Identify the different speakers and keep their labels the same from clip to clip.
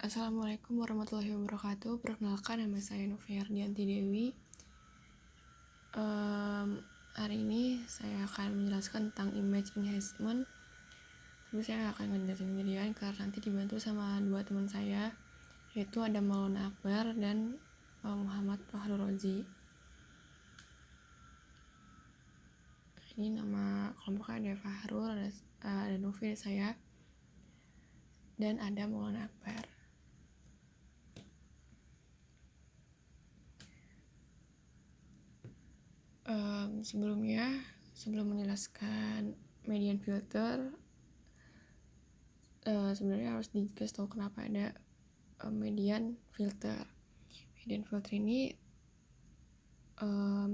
Speaker 1: Assalamualaikum warahmatullahi wabarakatuh. Perkenalkan, nama saya Novia Ardianti Dewi. Hari ini saya akan menjelaskan tentang image enhancement. Tapi saya akan menjelaskan sendirian karena nanti dibantu sama dua teman saya, yaitu ada Maulana Akbar dan Muhammad Fahrul Rozi. Ini nama kelompoknya ada Fahrul, ada Novi, saya, dan ada Maulana Akbar. Sebelum menjelaskan median filter, sebenarnya harus dikasih tahu kenapa ada median filter. Median filter ini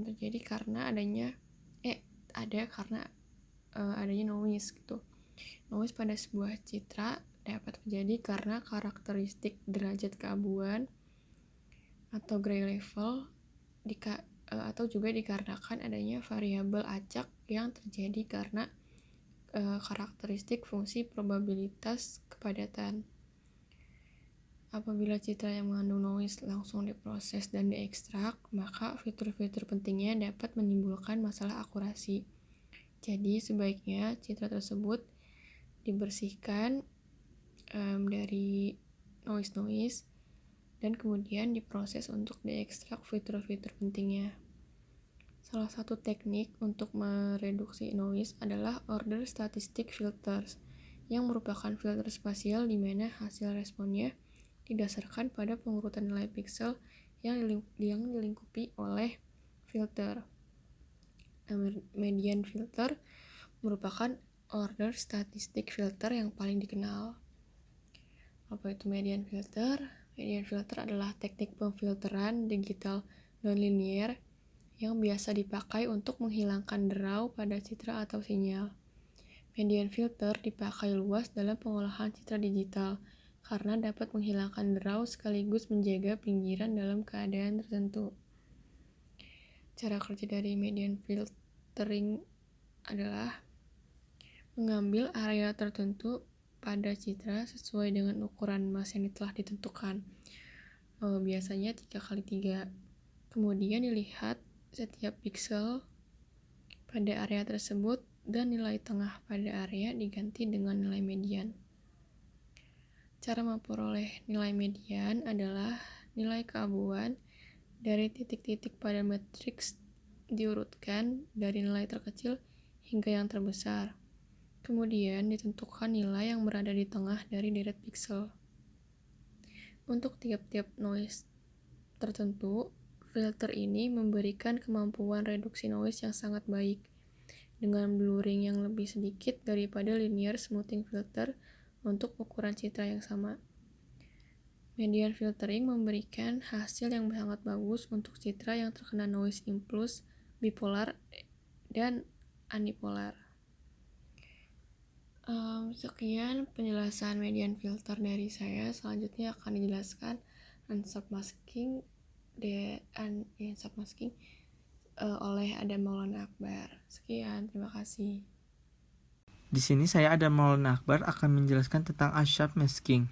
Speaker 1: terjadi karena adanya noise gitu. Noise pada sebuah citra dapat terjadi karena karakteristik derajat keabuan atau gray level atau juga dikarenakan adanya variabel acak yang terjadi karena karakteristik fungsi probabilitas kepadatan. Apabila citra yang mengandung noise langsung diproses dan diekstrak, maka fitur-fitur pentingnya dapat menimbulkan masalah akurasi. Jadi sebaiknya citra tersebut dibersihkan dari noise dan kemudian diproses untuk diekstrak fitur-fitur pentingnya. Salah satu teknik untuk mereduksi noise adalah order statistic filters, yang merupakan filter spasial di mana hasil responnya didasarkan pada pengurutan nilai pixel yang dilingkupi oleh filter. Median filter merupakan order statistic filter yang paling dikenal. Apa itu median filter? Median filter adalah teknik pemfilteran digital nonlinear yang biasa dipakai untuk menghilangkan draw pada citra atau sinyal. Median filter dipakai luas dalam pengolahan citra digital karena dapat menghilangkan draw sekaligus menjaga pinggiran dalam keadaan tertentu. Cara kerja dari median filtering adalah mengambil area tertentu pada citra sesuai dengan ukuran mass yang telah ditentukan, biasanya 3x3. Kemudian dilihat setiap pixel pada area tersebut dan nilai tengah pada area diganti dengan nilai median. Cara memperoleh nilai median adalah nilai keabuan dari titik-titik pada matriks diurutkan dari nilai terkecil hingga yang terbesar. Kemudian ditentukan nilai yang berada di tengah dari deret pixel. Untuk tiap-tiap noise tertentu, filter ini memberikan kemampuan reduksi noise yang sangat baik, dengan blurring yang lebih sedikit daripada linear smoothing filter untuk ukuran citra yang sama. Median filtering memberikan hasil yang sangat bagus untuk citra yang terkena noise impulse, bipolar, dan unipolar. Sekian penjelasan median filter dari saya. Selanjutnya akan dijelaskan unsubmasking oleh Adam Maulana Akbar. Sekian, terima kasih.
Speaker 2: Di sini saya Adam Maulana Akbar akan menjelaskan tentang unsharp masking.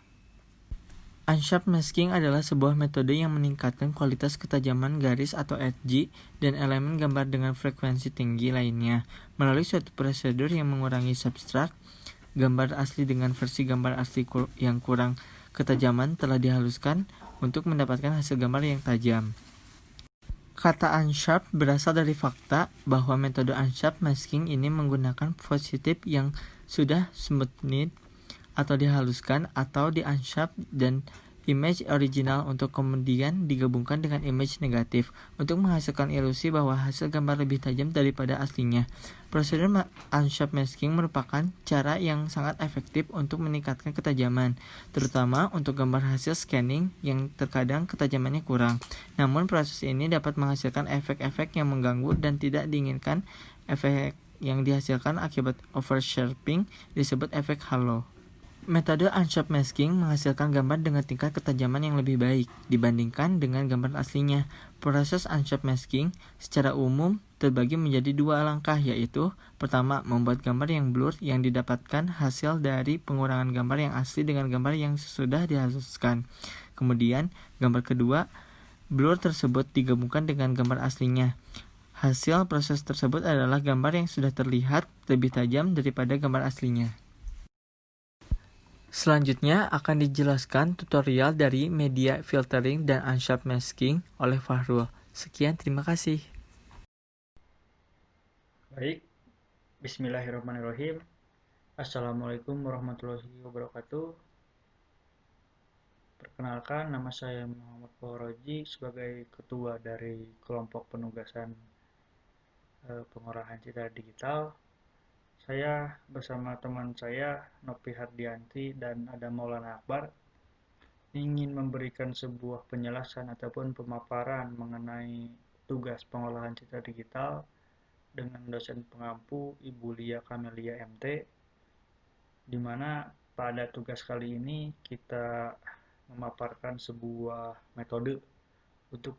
Speaker 2: Unsharp masking adalah sebuah metode yang meningkatkan kualitas ketajaman garis atau edge dan elemen gambar dengan frekuensi tinggi lainnya melalui suatu prosedur yang mengurangi substrak. Gambar asli dengan versi gambar asli yang kurang ketajaman telah dihaluskan untuk mendapatkan hasil gambar yang tajam. Kata unsharp berasal dari fakta bahwa metode unsharp masking ini menggunakan positif yang sudah smoothed atau dihaluskan atau di-unsharp dan image original untuk kemudian digabungkan dengan image negatif untuk menghasilkan ilusi bahwa hasil gambar lebih tajam daripada aslinya. Prosedur unsharp masking merupakan cara yang sangat efektif untuk meningkatkan ketajaman, terutama untuk gambar hasil scanning yang terkadang ketajamannya kurang. Namun proses ini dapat menghasilkan efek-efek yang mengganggu dan tidak diinginkan. Efek yang dihasilkan akibat oversharping disebut efek halo. Metode unsharp masking menghasilkan gambar dengan tingkat ketajaman yang lebih baik dibandingkan dengan gambar aslinya. Proses unsharp masking secara umum terbagi menjadi dua langkah, yaitu pertama, membuat gambar yang blur yang didapatkan hasil dari pengurangan gambar yang asli dengan gambar yang sudah dihapuskan. Kemudian, gambar kedua, blur tersebut digabungkan dengan gambar aslinya. Hasil proses tersebut adalah gambar yang sudah terlihat lebih tajam daripada gambar aslinya. Selanjutnya akan dijelaskan tutorial dari media filtering dan unsharp masking oleh Fahrul. Sekian, terima kasih.
Speaker 3: Baik, bismillahirrahmanirrahim. Assalamualaikum warahmatullahi wabarakatuh. Perkenalkan, nama saya Muhammad Fawroji sebagai ketua dari kelompok penugasan pengolahan citra digital. Saya bersama teman saya Nopi Hardianti dan Adam Maulana Akbar ingin memberikan sebuah penjelasan ataupun pemaparan mengenai tugas pengolahan citra digital dengan dosen pengampu Ibu Lia Kamelia MT, di mana pada tugas kali ini kita memaparkan sebuah metode untuk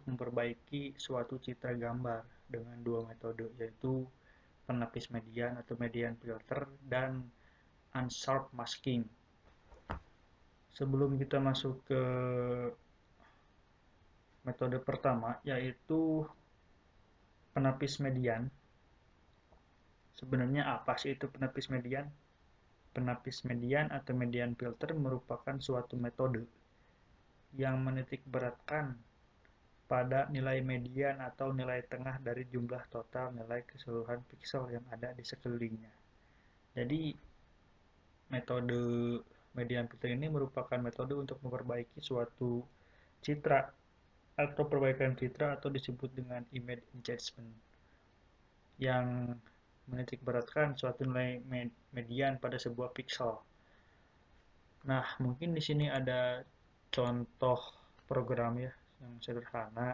Speaker 3: memperbaiki suatu citra gambar dengan dua metode, yaitu penepis median atau median filter dan unsharp masking. Sebelum kita masuk ke metode pertama, yaitu penepis median. Sebenarnya apa sih itu penepis median? Penepis median atau median filter merupakan suatu metode yang menitikberatkan pada nilai median atau nilai tengah dari jumlah total nilai keseluruhan piksel yang ada di sekelilingnya. Jadi, metode median filter ini merupakan metode untuk memperbaiki suatu citra atau perbaikan citra atau disebut dengan image enhancement yang menitikberatkan suatu nilai median pada sebuah piksel. Nah, mungkin di sini ada contoh program ya yang sederhana,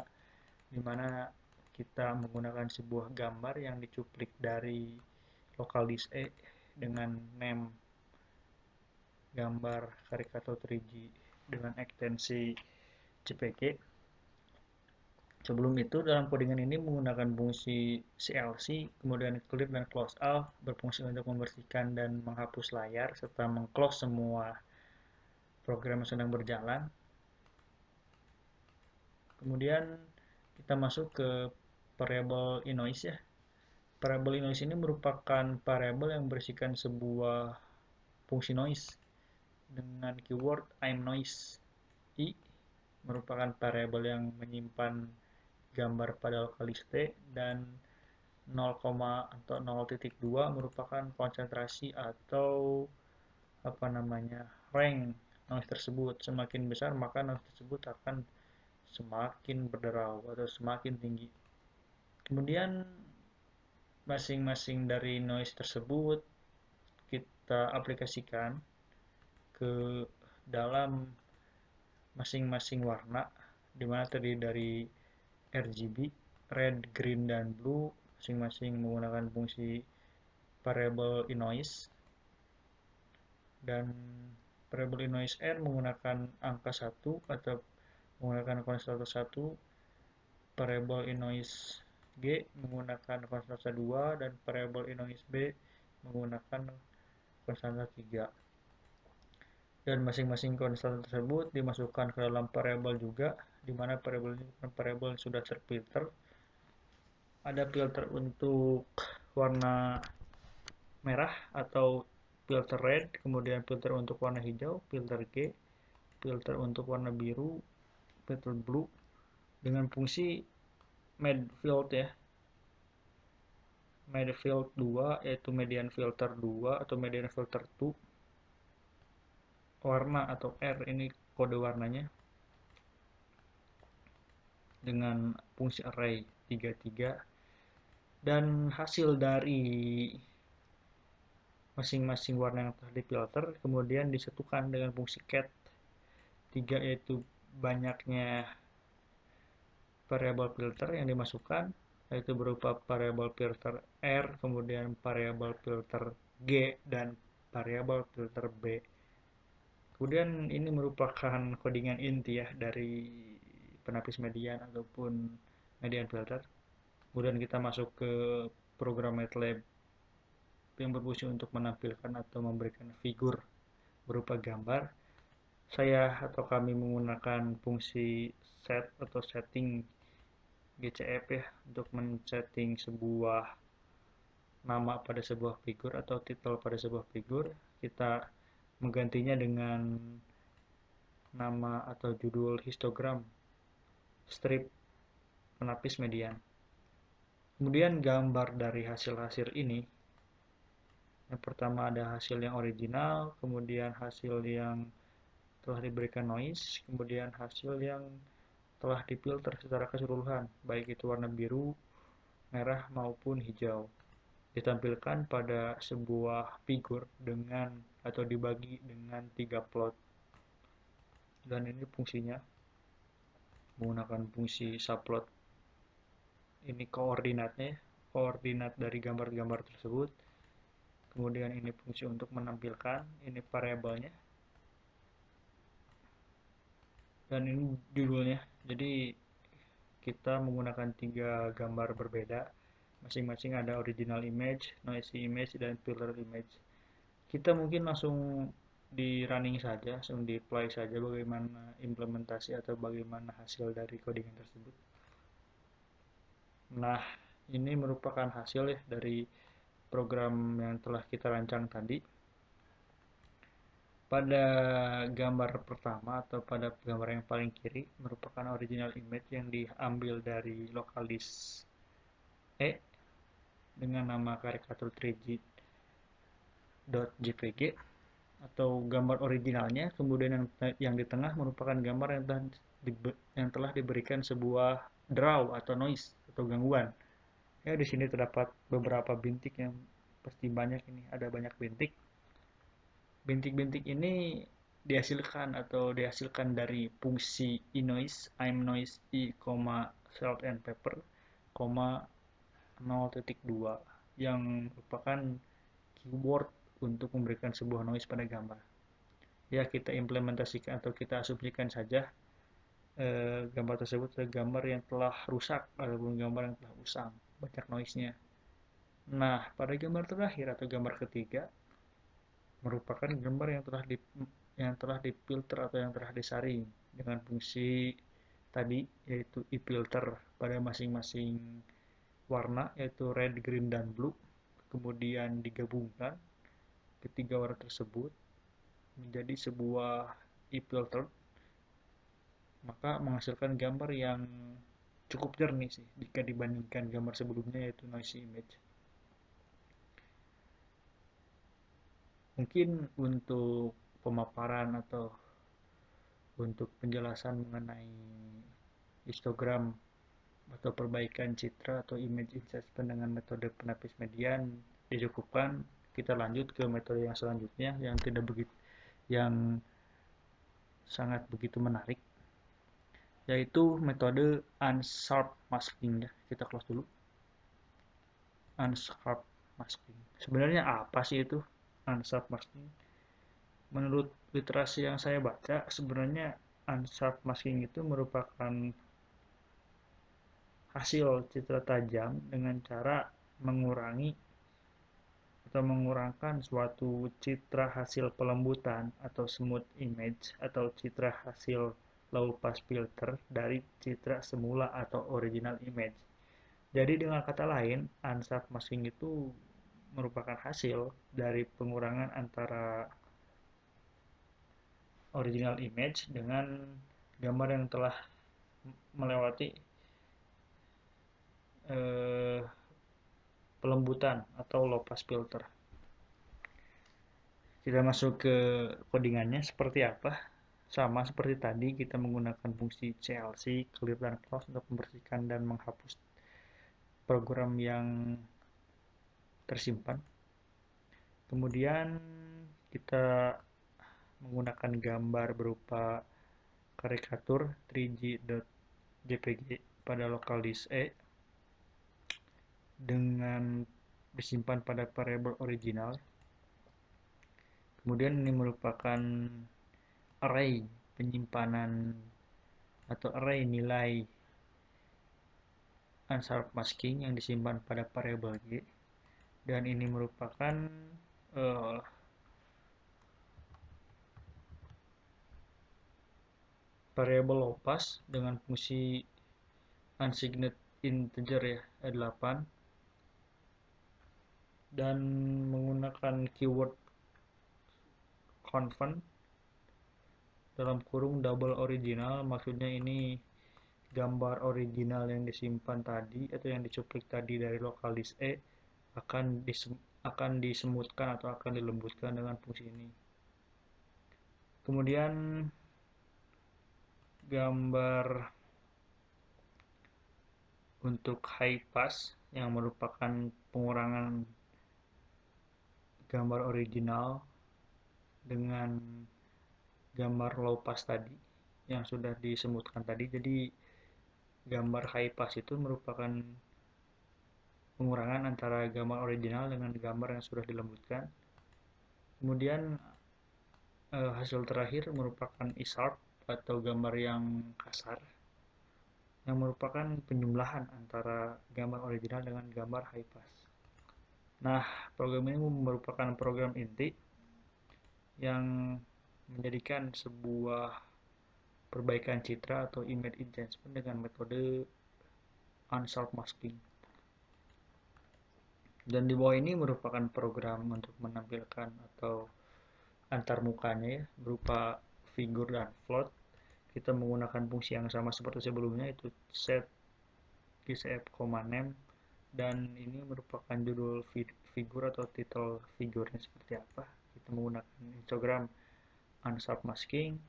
Speaker 3: di mana kita menggunakan sebuah gambar yang dicuplik dari Localdisk dengan name gambar karikatur 3D dengan ekstensi JPG. Sebelum itu, dalam codingan ini menggunakan fungsi CLC, kemudian clear dan close all, berfungsi untuk membersihkan dan menghapus layar, serta mengclose semua program yang sedang berjalan. Kemudian kita masuk ke variable innoise ya. Variable innoise ini merupakan variable yang berisikan sebuah fungsi noise dengan keyword I'm noise. I merupakan variable yang menyimpan gambar pada localdisk dan 0, atau 0.2 merupakan konsentrasi atau rank noise tersebut. Semakin besar maka noise tersebut akan semakin berderau atau semakin tinggi. Kemudian masing-masing dari noise tersebut kita aplikasikan ke dalam masing-masing warna, di mana terdiri dari RGB, red, green, dan blue, masing-masing menggunakan fungsi variable innoise, dan variable innoise R menggunakan angka 1 atau menggunakan konstanta 1, variable innoise G menggunakan konstanta 2, dan variable innoise B menggunakan konstanta 3. Dan masing-masing konstanta tersebut dimasukkan ke dalam variable juga, di mana variable sudah terfilter. Ada filter untuk warna merah atau filter red, kemudian filter untuk warna hijau, filter G, filter untuk warna biru, filter blue, dengan fungsi medfield ya. Medfield 2 yaitu median filter 2 atau median filter 2. Warna atau R ini kode warnanya dengan fungsi array 33, dan hasil dari masing-masing warna yang telah difilter kemudian disatukan dengan fungsi cat 3, yaitu banyaknya variabel filter yang dimasukkan, yaitu berupa variabel filter R, kemudian variabel filter G, dan variabel filter B. Kemudian ini merupakan codingan inti ya dari penepis median ataupun median filter. Kemudian kita masuk ke program MATLAB yang berfungsi untuk menampilkan atau memberikan figur berupa gambar. Saya atau kami menggunakan fungsi set atau setting GCF ya untuk men-setting sebuah nama pada sebuah figur atau titel pada sebuah figur. Kita menggantinya dengan nama atau judul histogram strip penapis median. Kemudian gambar dari hasil-hasil ini, yang pertama ada hasil yang original, kemudian hasil yang telah diberikan noise, kemudian hasil yang telah difilter secara keseluruhan, baik itu warna biru, merah maupun hijau, ditampilkan pada sebuah figur dengan atau dibagi dengan 3 plot. Dan ini fungsinya menggunakan fungsi subplot. Ini koordinatnya, koordinat dari gambar-gambar tersebut. Kemudian ini fungsi untuk menampilkan, ini variabelnya. Dan ini judulnya. Jadi kita menggunakan 3 gambar berbeda. Masing-masing ada original image, noisy image, dan filter image. Kita mungkin langsung di running saja, langsung di play saja bagaimana implementasi atau bagaimana hasil dari codingan tersebut. Nah, ini merupakan hasil ya dari program yang telah kita rancang tadi. Pada gambar pertama atau pada gambar yang paling kiri merupakan original image yang diambil dari local disk E dengan nama karikatur 3G.jpg atau gambar originalnya. Kemudian yang di tengah merupakan gambar yang telah diberikan sebuah draw atau noise atau gangguan. Ya, di sini terdapat beberapa bintik yang pasti banyak, ini ada banyak bintik. Bintik-bintik ini dihasilkan dari fungsi inoise, imnoise i, salt and pepper, 0.2 yang merupakan keyword untuk memberikan sebuah noise pada gambar. Ya, kita implementasikan atau kita asumsikan saja gambar tersebut adalah gambar yang telah rusak ataupun gambar yang telah usang, banyak noise-nya. Nah, pada gambar terakhir atau gambar ketiga merupakan gambar yang telah difilter atau yang telah disaring dengan fungsi tadi, yaitu e-filter pada masing-masing warna, yaitu red, green, dan blue. Kemudian digabungkan ketiga warna tersebut menjadi sebuah e-filter, maka menghasilkan gambar yang cukup jernih sih jika dibandingkan gambar sebelumnya, yaitu noisy image. Mungkin untuk pemaparan atau untuk penjelasan mengenai histogram atau perbaikan citra atau image enhancement dengan metode penapis median dicukupkan. Kita lanjut ke metode yang selanjutnya yang sangat begitu menarik, yaitu metode unsharp masking ya. Kita close dulu. Unsharp masking. Sebenarnya apa sih itu unsharp masking? Menurut literasi yang saya baca, sebenarnya unsharp masking itu merupakan hasil citra tajam dengan cara mengurangi atau mengurangkan suatu citra hasil pelembutan atau smooth image atau citra hasil low pass filter dari citra semula atau original image. Jadi dengan kata lain, unsharp masking itu merupakan hasil dari pengurangan antara original image dengan gambar yang telah melewati pelembutan atau low pass filter. Kita masuk ke codingannya seperti apa. Sama seperti tadi, kita menggunakan fungsi CLC, clear dan close, untuk membersihkan dan menghapus program yang tersimpan. Kemudian kita menggunakan gambar berupa karikatur 3G.jpg pada local disk E dengan disimpan pada variabel original. Kemudian ini merupakan array penyimpanan atau array nilai unsharp masking yang disimpan pada variabel y, dan ini merupakan variabel low pass dengan fungsi unsigned integer ya, 8, dan menggunakan keyword convert dalam kurung double original. Maksudnya ini gambar original yang disimpan tadi atau yang dicuplik tadi dari local disk E akan disemutkan atau akan dilembutkan dengan fungsi ini. Kemudian gambar untuk high pass yang merupakan pengurangan gambar original dengan gambar low pass tadi yang sudah disemutkan tadi. Jadi gambar high pass itu merupakan pengurangan antara gambar original dengan gambar yang sudah dilembutkan. Kemudian hasil terakhir merupakan isharp atau gambar yang kasar, yang merupakan penjumlahan antara gambar original dengan gambar high pass. Nah, program ini merupakan program inti yang menjadikan sebuah perbaikan citra atau image enhancement dengan metode unsharp masking. Dan di bawah ini merupakan program untuk menampilkan atau antar mukanya ya, berupa figur dan float. Kita menggunakan fungsi yang sama seperti sebelumnya, yaitu set gcf, name, dan ini merupakan judul figur atau title figurnya seperti apa. Kita menggunakan histogram unsharp masking,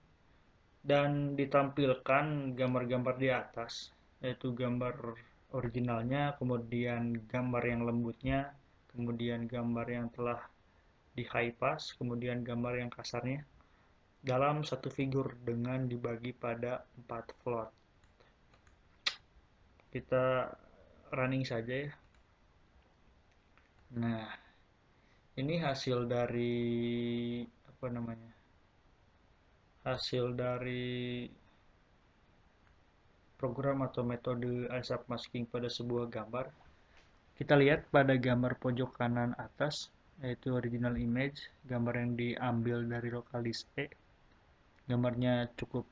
Speaker 3: dan ditampilkan gambar-gambar di atas, yaitu gambar originalnya, kemudian gambar yang lembutnya, kemudian gambar yang telah di high pass, kemudian gambar yang kasarnya dalam satu figur dengan dibagi pada 4 float. Kita running saja ya. Nah, ini hasil dari hasil dari program atau metode unsharp masking pada sebuah gambar. Kita lihat pada gambar pojok kanan atas, yaitu original image, gambar yang diambil dari local disk E. Gambarnya cukup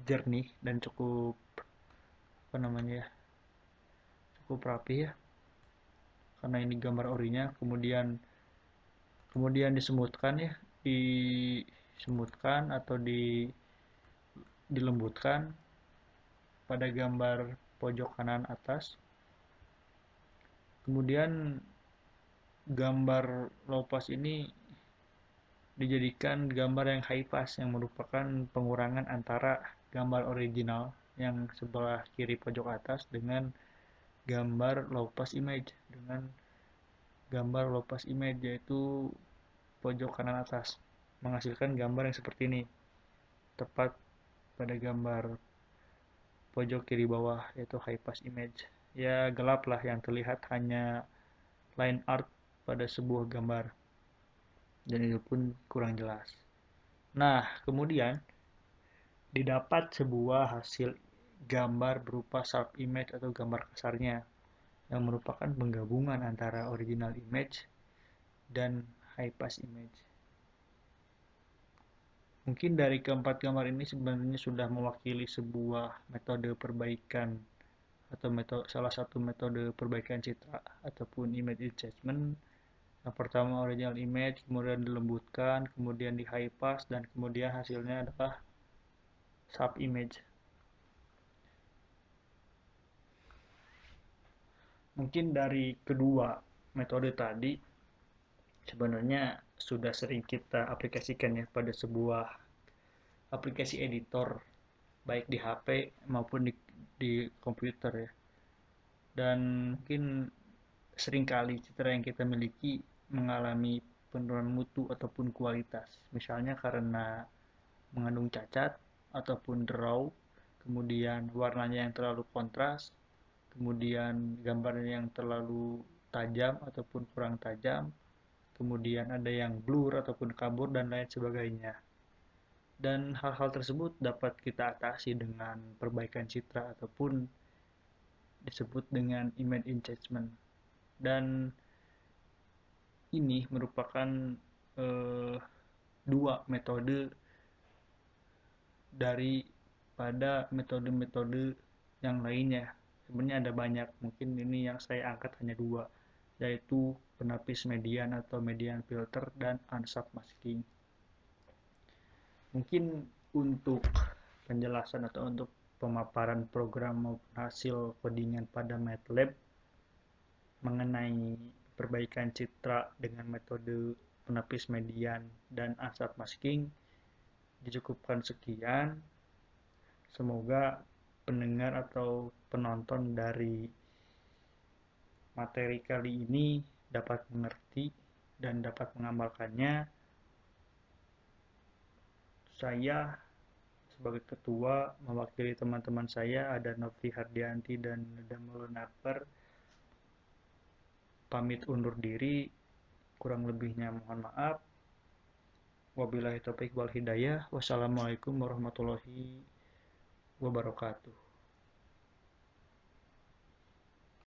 Speaker 3: jernih dan cukup cukup rapi ya, karena ini gambar orinya. Kemudian disemutkan ya, disemutkan atau dilembutkan pada gambar pojok kanan atas. Kemudian gambar low pass ini dijadikan gambar yang high pass, yang merupakan pengurangan antara gambar original yang sebelah kiri pojok atas dengan gambar low pass image, yaitu pojok kanan atas, menghasilkan gambar yang seperti ini, tepat pada gambar pojok kiri bawah, yaitu high pass image. Ya, gelap lah, yang terlihat hanya line art pada sebuah gambar, dan itu pun kurang jelas. Nah, kemudian didapat sebuah hasil gambar berupa sharp image atau gambar kasarnya, yang merupakan penggabungan antara original image dan high pass image. Mungkin dari keempat gambar ini sebenarnya sudah mewakili sebuah metode perbaikan atau salah satu metode perbaikan citra ataupun image enhancement. Yang pertama original image, kemudian dilembutkan, kemudian di high pass, dan kemudian hasilnya adalah sharp image. Mungkin dari kedua metode tadi sebenarnya sudah sering kita aplikasikan ya pada sebuah aplikasi editor, baik di HP maupun di komputer ya. Dan mungkin seringkali citra yang kita miliki mengalami penurunan mutu ataupun kualitas, misalnya karena mengandung cacat ataupun draw, kemudian warnanya yang terlalu kontras, kemudian gambarnya yang terlalu tajam ataupun kurang tajam, kemudian ada yang blur ataupun kabur, dan lain sebagainya. Dan hal-hal tersebut dapat kita atasi dengan perbaikan citra ataupun disebut dengan image enhancement, dan ini merupakan dua metode daripada metode-metode yang lainnya. Sebenarnya ada banyak, mungkin ini yang saya angkat hanya dua, yaitu penapis median atau median filter dan unsharp masking. Mungkin untuk penjelasan atau untuk pemaparan program maupun hasil codingan pada MATLAB mengenai perbaikan citra dengan metode penapis median dan unsharp masking dicukupkan sekian. Semoga pendengar atau penonton dari materi kali ini dapat mengerti dan dapat mengamalkannya. Saya sebagai ketua mewakili teman-teman saya, ada Novi Hardianti dan Neda Akbar, pamit undur diri. Kurang lebihnya mohon maaf. Wabillahi taufiq wal hidayah. Wassalamualaikum warahmatullahi wabarakatuh.